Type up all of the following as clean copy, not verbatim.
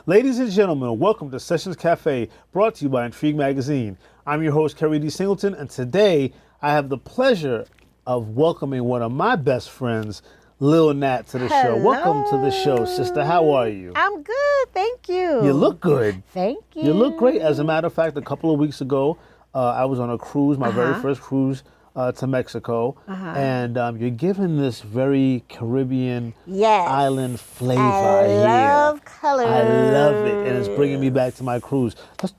Ladies and gentlemen, welcome to Sessions Cafe, brought to you by Entrigue Magazine. I'm your host, Keri Singleton, and today I have the pleasure of welcoming one of my best friends, Lil Nat, to the show. Welcome to the show, sister. How are you? I'm good, thank you. You look good. Thank you. You look great. As a matter of fact, a couple of weeks ago, I was on a cruise, my very first cruise to Mexico, and you're giving this very Caribbean island flavor. I love colors. I love it, and it's bringing me back to my cruise.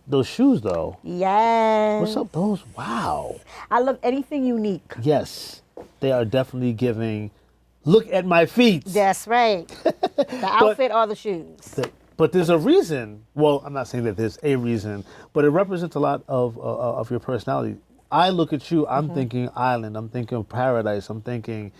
Those shoes, though. Yes. What's up, those? Wow. I love anything unique. Yes, they are definitely giving. Look at my feet. That's right. The outfit or the shoes. But there's a reason. Well, I'm not saying that there's a reason, but it represents a lot of your personality. I look at you, I'm thinking island, I'm thinking paradise, I'm thinking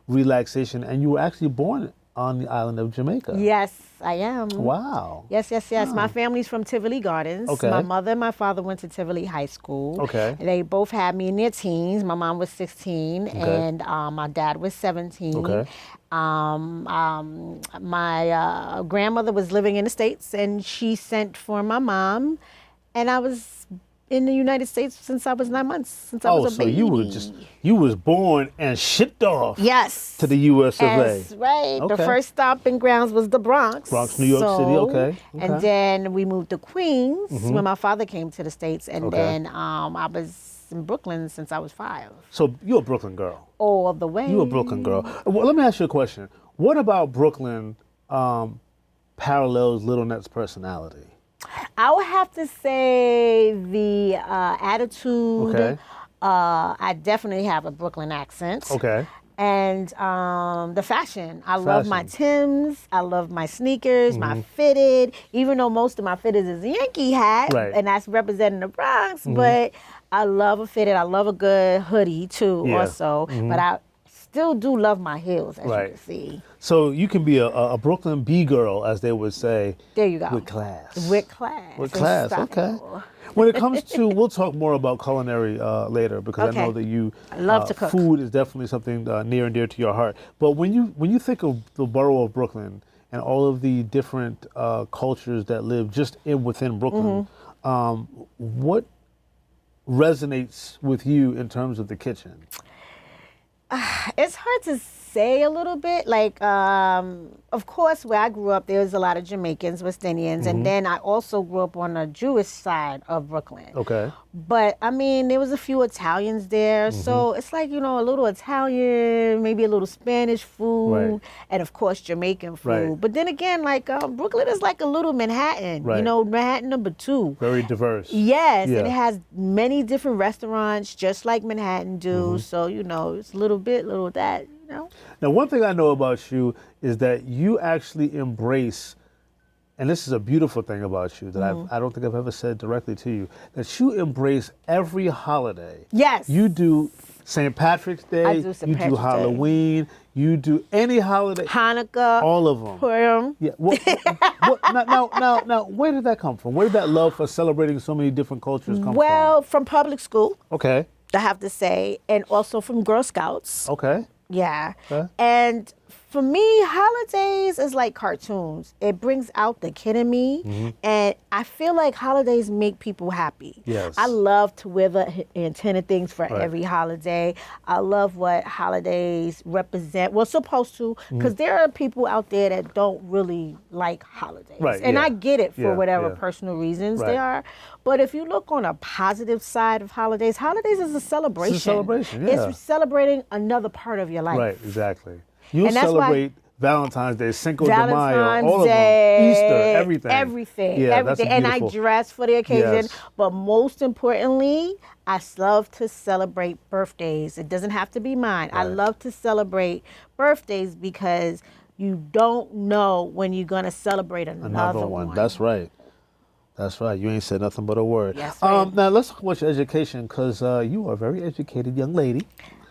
relaxation, and you were actually born on the island of Jamaica. Yes, I am. Wow. Yes. My family's from Tivoli Gardens. Okay. My mother and my father went to Tivoli High School. Okay. They both had me in their teens. My mom was 16 and my dad was 17. Okay. My grandmother was living in the States, and she sent for my mom, and I was in the United States since I was 9 months, since I was a baby. you was born and shipped off yes. to the US of A. That's right. Okay. The first stopping grounds was the Bronx. New York City, okay. And then we moved to Queens when my father came to the States, and then I was in Brooklyn since I was 5. So you're a Brooklyn girl. All the way. You're a Brooklyn girl. Well, let me ask you a question. What about Brooklyn parallels Lil Nat's personality? I would have to say the attitude. Okay. I definitely have a Brooklyn accent. Okay. And the fashion. I love my Timbs. I love my sneakers, my fitted. Even though most of my fitted is a Yankee hat, and that's representing the Bronx, but I love a fitted. I love a good hoodie too, also. But I still do love my heels, as you can see. So you can be a Brooklyn B-girl, as they would say. There you go. With class. With class. With class, okay. When it comes to, we'll talk more about culinary later, because I know that you I love to cook. Food is definitely something near and dear to your heart. But when you think of the borough of Brooklyn and all of the different cultures that live just within Brooklyn, what resonates with you in terms of the kitchen? It's hard to say a little bit. Like, of course, where I grew up, there was a lot of Jamaicans, West Indians, and then I also grew up on the Jewish side of Brooklyn. Okay. But, I mean, there was a few Italians there, so it's like, you know, a little Italian, maybe a little Spanish food, and, of course, Jamaican food. But then again, like, Brooklyn is like a little Manhattan, you know, Manhattan #2. Very diverse. Yes, and it has many different restaurants, just like Manhattan do, so, you know, it's a little bit, little that, you know. Now, one thing I know about you is that you actually embrace, and this is a beautiful thing about you that I don't think I've ever said directly to you, that you embrace every holiday. Yes. You do St. Patrick's Day, I do St. you Patrick's do Halloween, you do any holiday. Hanukkah. All of them. Purim. Yeah. Now, where did that come from? Where did that love for celebrating so many different cultures come from? Well, from public school. Okay. I have to say, and also from Girl Scouts. Okay. Yeah. Okay. And for me, holidays is like cartoons. It brings out the kid in me, and I feel like holidays make people happy. Yes. I love to wear the antenna things for every holiday. I love what holidays represent. Well, supposed to, because there are people out there that don't really like holidays. Right, and I get it for whatever yeah. personal reasons they are. But if you look on a positive side of holidays, holidays is a celebration. It's a celebration, yeah. It's celebrating another part of your life. Right, exactly. You celebrate Valentine's Day, Cinco de Mayo, Valentine's all of Day, them, Easter, everything. Everything, Yeah, everything. That's and I dress for the occasion. Yes. But most importantly, I love to celebrate birthdays. It doesn't have to be mine. I love to celebrate birthdays because you don't know when you're going to celebrate another one. That's right. That's right. You ain't said nothing but a word. Yes, right. Now, let's talk about your education, because you are a very educated young lady.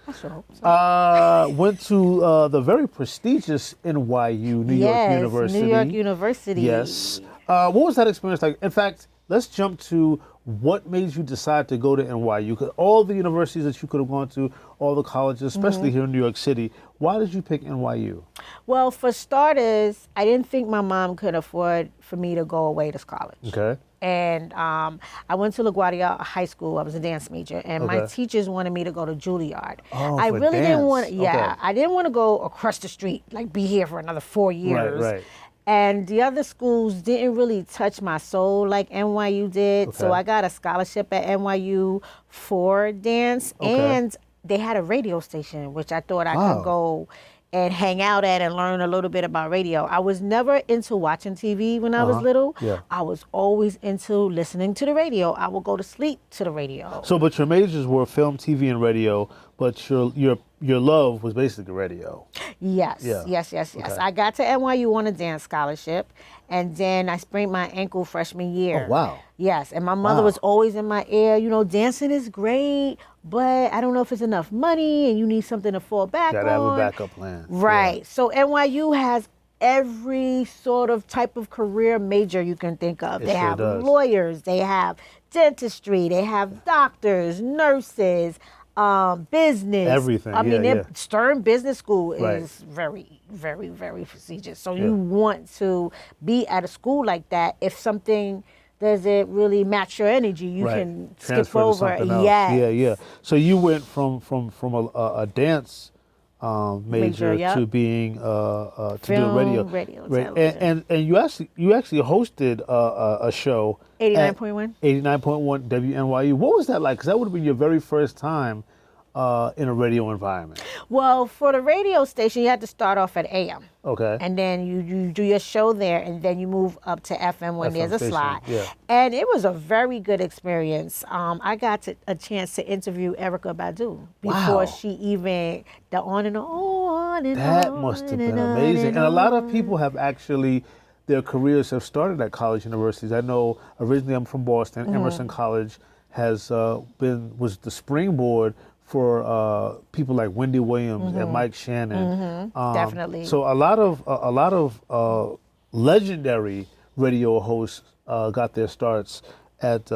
I sure hope so. Went to the very prestigious NYU, New York University. New York University. Yes. What was that experience like? In fact, let's jump to what made you decide to go to NYU? 'Cause all the universities that you could have gone to, all the colleges, especially here in New York City, why did you pick NYU? Well, for starters, I didn't think my mom could afford for me to go away to college. Okay. And I went to LaGuardia High School. I was a dance major, and my teachers wanted me to go to Juilliard. Oh, I for really dance. didn't want. Yeah, Okay. I didn't want to go across the street, like be here for another 4 years. Right. And the other schools didn't really touch my soul like NYU did. So I got a scholarship at NYU for dance, and they had a radio station, which I thought I could go and hang out at and learn a little bit about radio. I was never into watching TV when I was little. Yeah. I was always into listening to the radio. I would go to sleep to the radio. So, but your majors were film, TV, and radio, but your love was basically radio. Yes, Yeah. yes. Okay. I got to NYU on a dance scholarship, and then I sprained my ankle freshman year. Oh, wow. Yes, and my mother was always in my ear, dancing is great, but I don't know if it's enough money, and you need something to fall back on. Gotta have a backup plan. Right. Yeah. So NYU has every sort of type of career major you can think of. It They sure have does. lawyers, they have dentistry, they have doctors, nurses, business. Everything, I mean, yeah. Stern Business School Right. is very, very, very prestigious. So you want to be at a school like that. If something doesn't really match your energy, you can skip Transfer to over. something else. Yes. Yeah. So you went from a dance major yep. to being to Film, doing radio, Right. television. And you actually hosted a show 89.1? 89.1 WNYU. What was that like? Because that would have been your very first time in a radio environment. Well, for the radio station, you had to start off at AM. Okay. And then you do your show there, and then you move up to FM when FM there's a station, slot. yeah. And it was a very good experience. I got a chance to interview Erykah Badu before Wow. she even, the on and on and That on must have and been on amazing. And a lot of on. people have actually, their careers have started at college universities. I know originally I'm from Boston. Mm-hmm. Emerson College was the springboard for people like Wendy Williams and Mike Shannon. Definitely. So a lot of legendary radio hosts got their starts at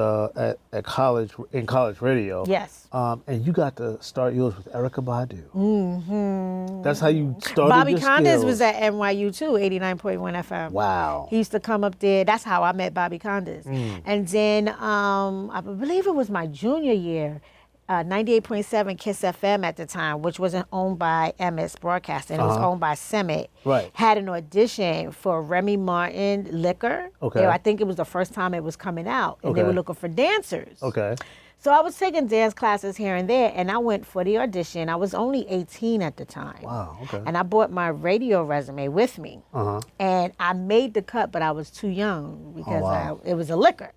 college, in college radio. Yes. And you got to start yours with Erykah Badu. Mm-hmm. That's how you started Bobby your Condes skills. was at NYU too, 89.1 FM. Wow. He used to come up there. That's how I met Bobby Condes. And then I believe it was my junior year, 98.7 KISS FM at the time, which wasn't owned by MS Broadcasting. It was owned by Summit. Right. Had an audition for Remy Martin Liquor. Okay. I think it was the first time it was coming out. And they Okay. were looking for dancers. Okay. So I was taking dance classes here and there, and I went for the audition. I was only 18 at the time. Wow. Okay. And I brought my radio resume with me. Uh-huh. And I made the cut, but I was too young because wow. it was a liquor.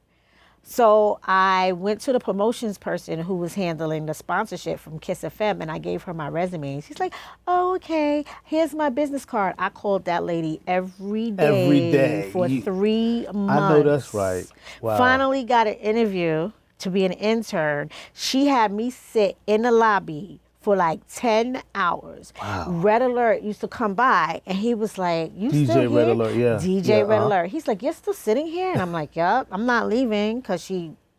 So I went to the promotions person who was handling the sponsorship from KISS FM, and I gave her my resume. And she's like, oh, okay, here's my business card. I called that lady every day for 3 months. I know that's right. Wow. Finally got an interview to be an intern. She had me sit in the lobby for like 10 hours. Wow. Red Alert used to come by, and he was like, you DJ still here? Red Alert, yeah. DJ Yeah, Red Alert. He's like, you're still sitting here? And I'm like, yup, I'm not leaving. Because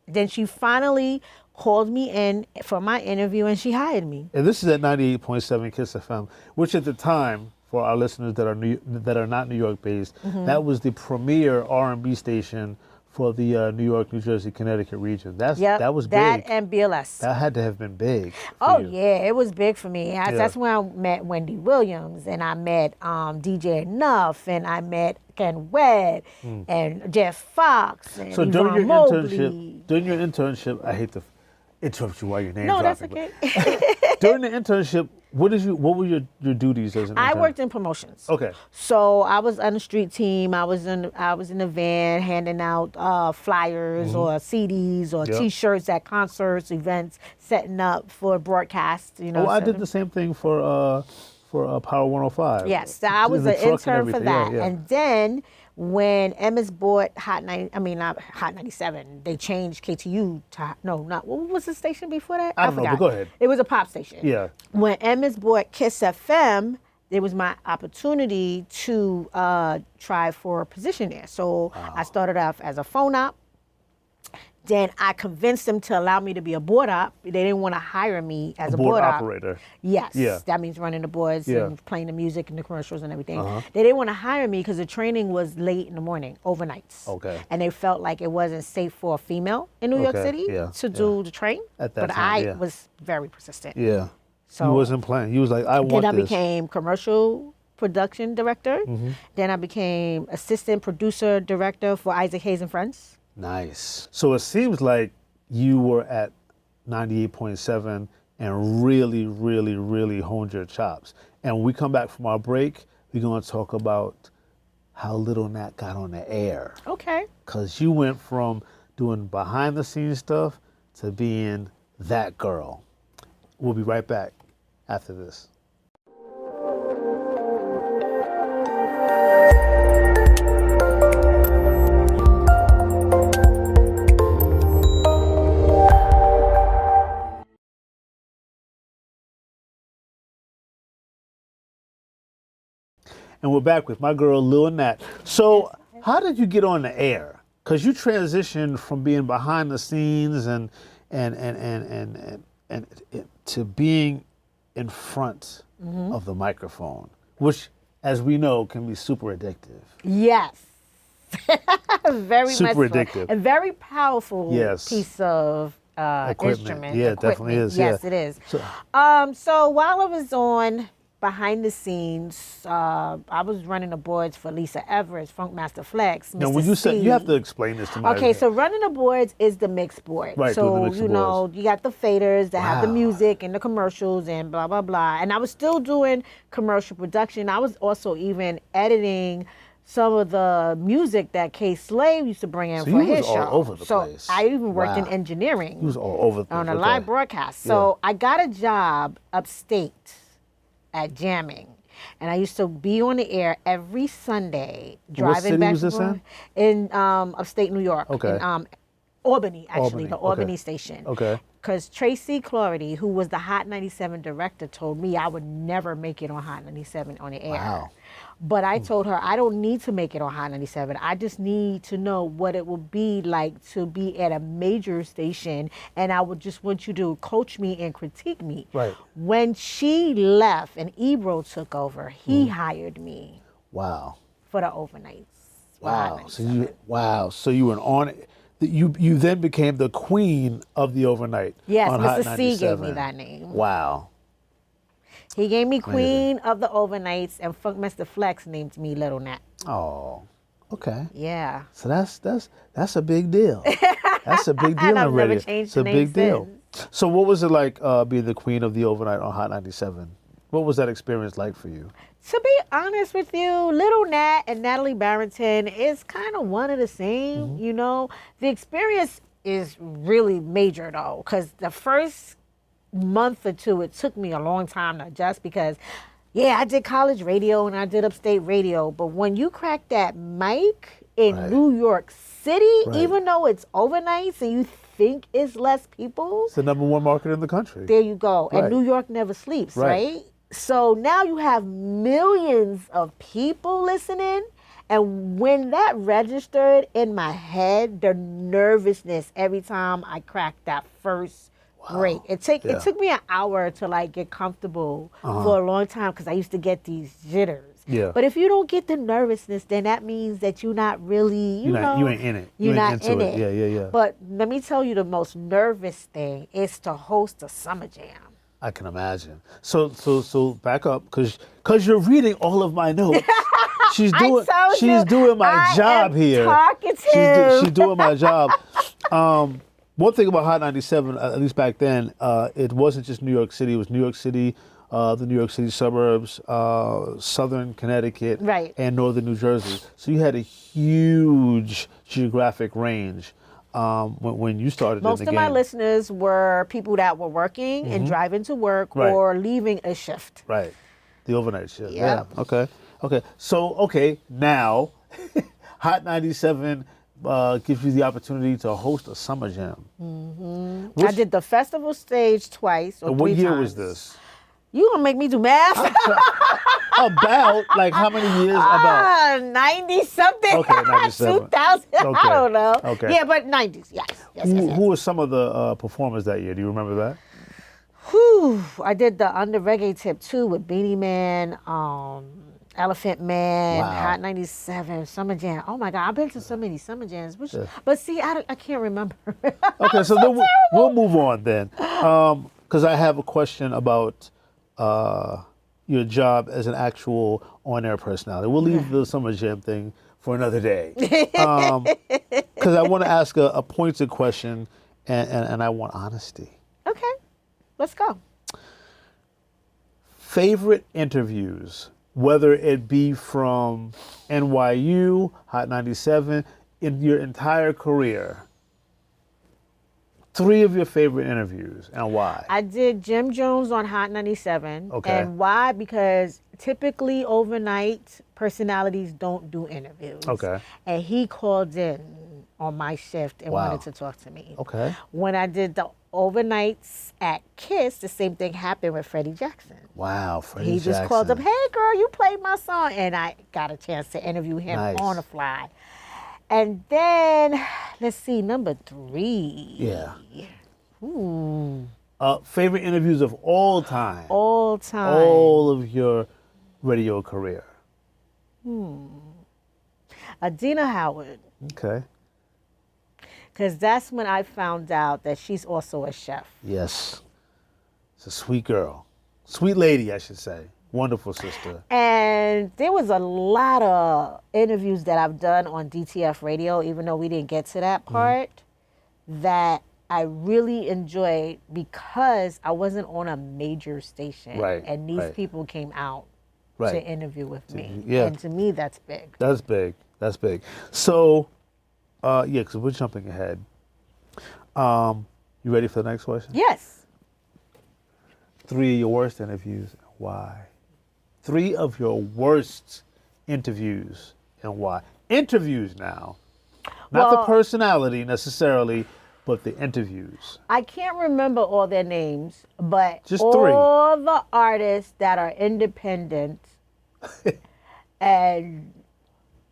then she finally called me in for my interview, and she hired me. And this is at 98.7 KISS FM, which at the time, for our listeners that are not New York based, that was the premier R&B station for the New York, New Jersey, Connecticut region. That was big. That and BLS. That had to have been big. Oh, you. yeah, it was big for me. That's when I met Wendy Williams, and I met DJ Enough, and I met Ken Webb, and Jeff Fox, and So Yvonne Mobley. during your internship, I hate to interrupt you while you're name No, dropping. that's okay. During the internship, what were your duties as an intern? I worked in promotions. Okay. So I was on the street team. I was in the van handing out flyers or CDs or Yep. T-shirts at concerts, events, setting up for broadcasts. I did the same thing for Power 105. Yes, so I was The an truck and intern for everything. that. Yeah. And then when Emmis bought not Hot 97, they changed KTU to, what was the station before that? I don't know, but forgot. go ahead. It was a pop station. Yeah. When Emmis bought KISS FM, it was my opportunity to try for a position there. So I started off as a phone op. Then I convinced them to allow me to be a board op. They didn't want to hire me as a board operator. Yes. Yeah. That means running the boards and playing the music and the commercials and everything. They didn't want to hire me because the training was late in the morning, overnights. Okay. And they felt like it wasn't safe for a female in New York City to do the train. At that but time, I was very persistent. Yeah. So he wasn't playing. He was like, I want this. Then I became commercial production director. Then I became assistant producer director for Isaac Hayes and Friends. Nice. So it seems like you were at 98.7 and really, really, really honed your chops. And when we come back from our break, we're going to talk about how Lil Nat got on the air. Okay. Because you went from doing behind the scenes stuff to being that girl. We'll be right back after this. And we're back with my girl, Lil Nat. So how did you get on the air? Because you transitioned from being behind the scenes and to being in front of the microphone, which, as we know, can be super addictive. Yes. Very super much addictive. A very powerful piece of instrument. Yeah, it equipment. definitely is. Yes, yeah. it is. So while I was on behind the scenes, I was running the boards for Lisa Everett, Funkmaster Flex. Now, when you say, you have to explain this to me. Okay, so running the boards is the mix board. Right, so you know, you got the faders that have the music and the commercials and blah blah blah. And I was still doing commercial production. I was also even editing some of the music that K Slave used to bring in for his show. All over the place. So I even worked in engineering. He was all over the place. On a live broadcast. So I got a job upstate at jamming, and I used to be on the air every Sunday driving back and forth in upstate New York. Okay. In Albany, actually, the Albany station. Okay. Because Tracy Clarity, who was the Hot 97 director, told me I would never make it on Hot 97 on the air. Wow. But I told her I don't need to make it on Hot 97. I just need to know what it would be like to be at a major station, and I would just want you to coach me and critique me. Right. When she left and Ebro took over, he hired me. Wow. For the overnights. Wow. So you were on it. You then became the queen of the overnight. Yes, on Mr. Hot C gave me that name. Wow. He gave me queen of the overnights, and Funkmaster Flex named me Lil Nat. Oh, okay. Yeah. So that's a big deal. That's a big deal and I've already. Never changed it's a the name big deal. since. So what was it like being the queen of the overnight on Hot 97? What was that experience like for you? To be honest with you, Lil Nat and Natalie Barrington is kind of one of the same, you know. The experience is really major, though, because the first month or two, it took me a long time to adjust because, yeah, I did college radio and I did upstate radio, but when you crack that mic in New York City, even though it's overnight, so you think it's less people. It's the #1 market in the country. There you go. And New York never sleeps, right? So now you have millions of people listening. And when that registered in my head, the nervousness every time I cracked that first break. It took me an hour to like get comfortable for a long time because I used to get these jitters. Yeah. But if you don't get the nervousness, then that means that you're not really, you ain't in it. You're not in it. Yeah. But let me tell you, the most nervous thing is to host a summer jam. I can imagine. So back up, because you're reading all of my notes. She's doing my job here. Talkative. She's doing my job. One thing about Hot 97, at least back then, it wasn't just New York City. It was New York City, the New York City suburbs, southern Connecticut, and northern New Jersey. So you had a huge geographic range. When you started Most in the of my listeners were people that were working and driving to work or leaving a shift. Right. The overnight shift. Yep. Yeah. Okay. So, now Hot 97 gives you the opportunity to host a summer jam. I did the festival stage twice or and what three year times. was this? You gonna make me do math? About, like, how many years? About 90 something. Okay, 97. 2000. Okay. I don't know. Okay. Yeah, but 90s. Yes. Who were some of the performers that year? Do you remember that? Whew. I did the Under Reggae Tip too with Beanie Man, Elephant Man, Wow. Hot 97, Summer Jam. Oh my God, I've been to so many Summer Jams. But see, I can't remember. Okay, so then we'll move on then. Because I have a question about your job as an actual on-air personality. We'll leave the Summer Jam thing for another day. Because I want to ask a pointed question, and I want honesty. Okay, let's go. Favorite interviews, whether it be from NYU, Hot 97, in your entire career. 3 of your favorite interviews, and why? I did Jim Jones on Hot 97. Okay. And why? Because typically overnight personalities don't do interviews. Okay. And he called in on my shift and Wow. wanted to talk to me. Okay. When I did the overnights at KISS, the same thing happened with Freddie Jackson. Wow, Freddie He Jackson. just called up, hey girl, you played my song. And I got a chance to interview him Nice. on the fly. And then, let's see, number 3. Yeah. Ooh. Favorite interviews of all time. All time. All of your radio career. Adina Howard. Okay. Because that's when I found out that she's also a chef. Yes. It's a sweet girl. Sweet lady, I should say. Wonderful sister. And there was a lot of interviews that I've done on DTF radio, even though we didn't get to that part, that I really enjoyed because I wasn't on a major station. Right, And these right. people came out Right. to interview with me. yeah. And to me, that's big. That's big. That's big. So, because we're jumping ahead. You ready for the next question? Yes. 3 of your worst interviews, and why? 3 of your worst interviews, and why? Interviews now. Not the Well- personality necessarily, but the interviews. I can't remember all their names, but Just 3. all the artists that are independent and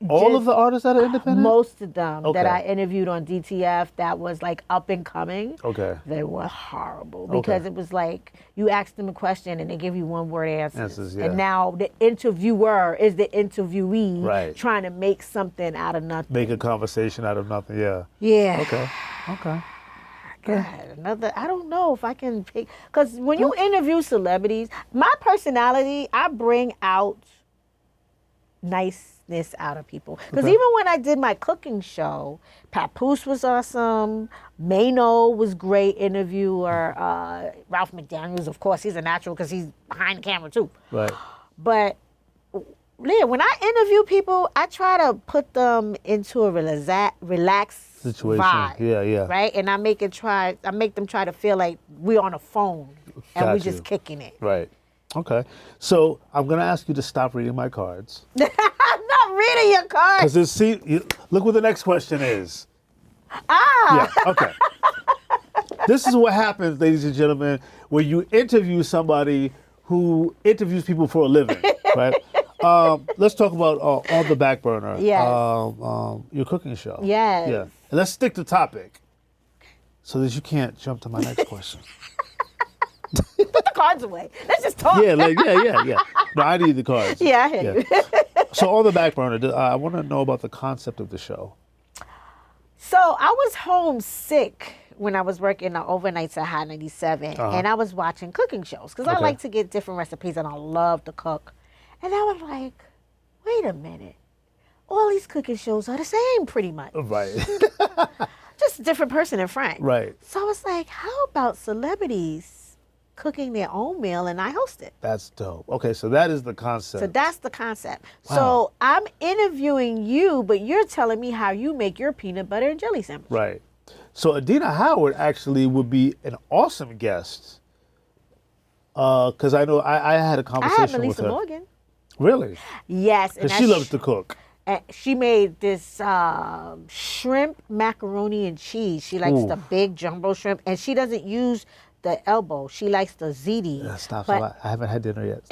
All of the artists that are independent? most of them Okay. that I interviewed on DTF that was like up and coming, Okay. they were horrible because it was like you asked them a question and they give you one word answers. yeah. And now the interviewer is the interviewee Right. trying to make something out of nothing. Make a conversation out of nothing, yeah. Yeah. Okay. God, I don't know if I can pick, because when you interview celebrities, my personality, I bring out niceness out of people. Because even when I did my cooking show, Papoose was awesome, Mano was great interviewer, Ralph McDaniels, of course, he's a natural because he's behind the camera too. Right. But yeah, when I interview people, I try to put them into a relaxed Situation. vibe. Yeah. Right? And I make them try to feel like we're on a phone and Got we're you. just kicking it. Right. Okay. So I'm going to ask you to stop reading my cards. I'm not reading your cards. Because look what the next question is. Ah. Yeah, okay. This is what happens, ladies and gentlemen, when you interview somebody who interviews people for a living, right? Let's talk about On the Back Burner. Yes. Your cooking show. Yes. Yeah. And let's stick to topic so that you can't jump to my next question. Put the cards away. Let's just talk. Yeah. No, I need the cards. Yeah, I hear you. So On the Back Burner, I want to know about the concept of the show. So I was homesick when I was working the overnights at Hot 97, and I was watching cooking shows because I Okay. like to get different recipes and I love to cook. And I was like, wait a minute. All these cooking shows are the same pretty much. Right. Just a different person in front. Right. So I was like, how about celebrities cooking their own meal and I host it? That's dope. Okay, so that is the concept. So that's the concept. Wow. So I'm interviewing you, but you're telling me how you make your peanut butter and jelly sandwich. Right. So Adina Howard actually would be an awesome guest. Because I know I had a I conversation had with Melissa her. Morgan. Really? Yes. Because she loves to cook. She made this shrimp macaroni and cheese. She likes Ooh. the big jumbo shrimp, and she doesn't use the elbow. She likes the ziti. Stop. But, I haven't had dinner yet.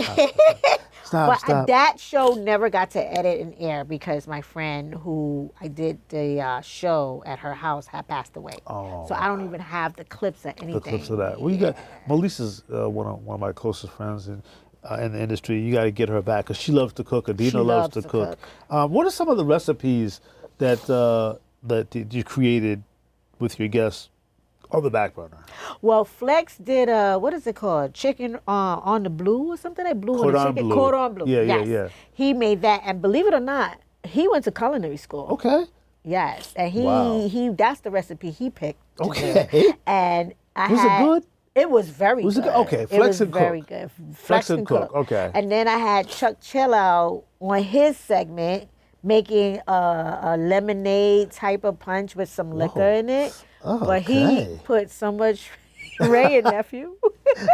Stop. Stop. That show never got to edit and air because my friend who I did the show at her house had passed away. Oh. So I don't even have the clips or anything. The clips of that. Well, you got Melissa's one of my closest friends in the industry. You got to get her back because she loves to cook. Adina loves to cook. What are some of the recipes that you created with your guests on the back burner? Well, Flex did what is it called? Chicken on the blue or something? Like blue on the chicken. Bleu. Cordon bleu. Yeah. He made that, and believe it or not, he went to culinary school. Okay. Yes, and he that's the recipe he picked. Okay. And was it good? It was very good. Okay, Flex and cook. Very good. Flex and cook. Okay. And then I had Chuck Chillout on his segment making a lemonade type of punch with some liquor in it. Oh, but he put so much Ray and nephew. And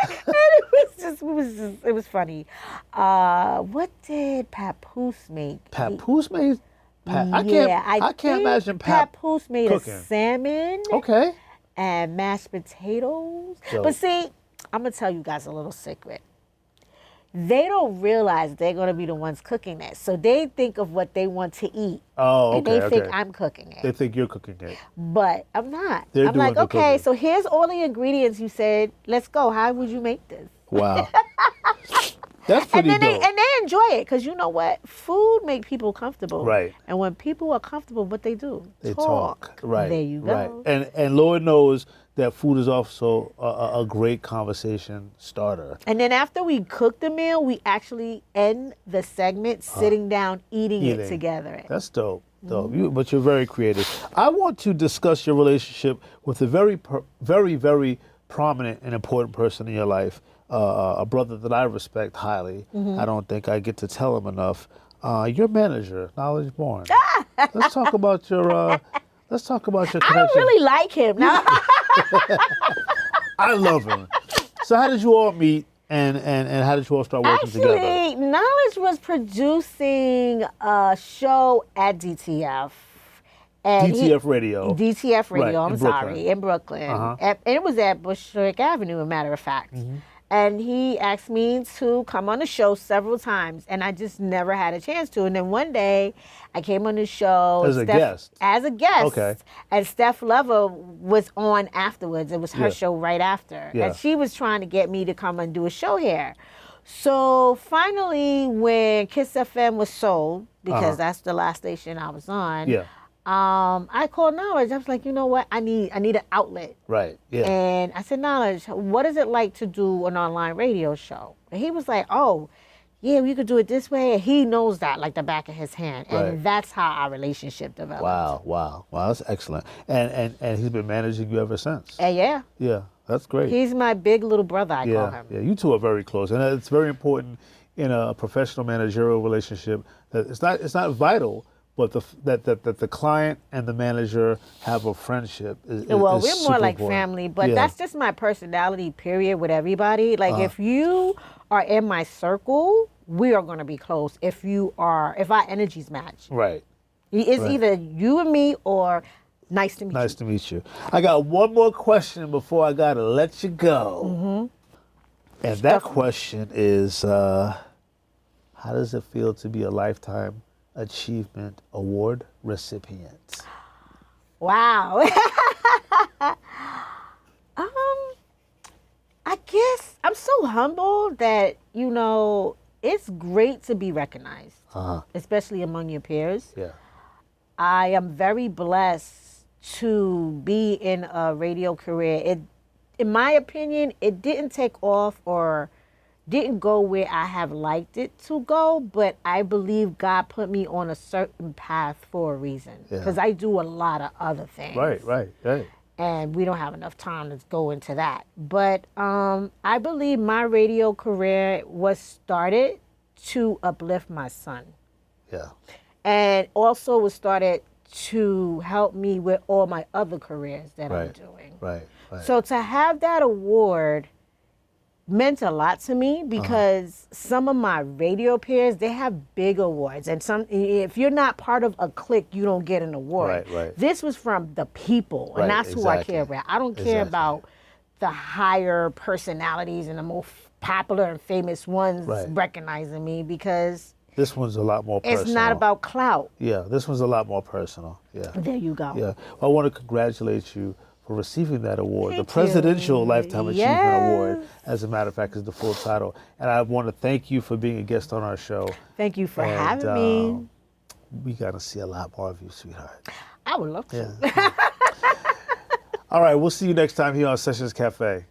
it was funny. What did Papoose make? Papoose made? I can't imagine Papoose made cooking. a salmon. Okay. And mashed potatoes. So, but see, I'm going to tell you guys a little secret. They don't realize they're going to be the ones cooking that. So they think of what they want to eat. Oh, okay. And they think I'm cooking it. They think you're cooking it. But I'm not. I'm like, okay, so here's all the ingredients you said. Let's go. How would you make this? Wow. That's pretty dope. And they enjoy it because you know what? Food make people comfortable. Right. And when people are comfortable, what they do? They talk. Right. There you go. Right. And Lord knows that food is also a great conversation starter. And then after we cook the meal, we actually end the segment sitting down eating it together. That's dope. But you're very creative. I want to discuss your relationship with a very, very prominent and important person in your life, a brother that I respect highly. I don't think I get to tell him enough. Your manager, Knowledge Born. Let's talk about your connection. I don't really like him. No. I love him. So how did you all meet, and how did you all start working together? Actually, Knowledge was producing a show at DTF. And DTF Radio. DTF Radio, Right, in Brooklyn. And it was at Bushwick Avenue, a matter of fact. And he asked me to come on the show several times, and I just never had a chance to. And then one day, I came on the show. As a guest? As a guest. Okay. And Steph Lover was on afterwards. It was her show right after. Yeah. And she was trying to get me to come and do a show here. So finally, when Kiss FM was sold, because that's the last station I was on, I called Knowledge. I was like, you know what? I need an outlet. Right. Yeah. And I said, Knowledge, what is it like to do an online radio show? And he was like, oh, yeah, we could do it this way. And he knows that like the back of his hand. And that's how our relationship developed. Wow, that's excellent. And he's been managing you ever since. Yeah. Yeah, that's great. He's my big little brother, I call him. Yeah, you two are very close. And it's very important in a professional managerial relationship that it's not vital, but that the client and the manager have a friendship is we're super more like important. family, but that's just my personality, period, with everybody. Like if you are in my circle, we are going to be close if our energies match. Right. It's either you and me or nice to meet you. Nice to meet you. I got one more question before I got to let you go. And that question is, how does it feel to be a Lifetime Achievement Award recipient? Wow. I guess I'm so humbled that, it's great to be recognized, especially among your peers. Yeah. I am very blessed to be in a radio career. In my opinion, it didn't take off or didn't go where I have liked it to go, but I believe God put me on a certain path for a reason, because I do a lot of other things. Right. And we don't have enough time to go into that. But I believe my radio career was started to uplift my son. Yeah. And also was started to help me with all my other careers that I'm doing. Right. So to have that award meant a lot to me, because some of my radio peers, they have big awards, and if you're not part of a clique, you don't get an award. Right. This was from the people, and that's who I care about. I don't care about the higher personalities and the more popular and famous ones recognizing me, because this one's a lot more personal. It's not about clout. Yeah, this one's a lot more personal. Yeah. There you go. Yeah. I want to congratulate you for receiving that award. The Presidential Lifetime Achievement Award, as a matter of fact, is the full title. And I want to thank you for being a guest on our show. Thank you for having me. We got to see a lot more of you, sweetheart. I would love to. Yeah. All right, we'll see you next time here on Sessions Cafe.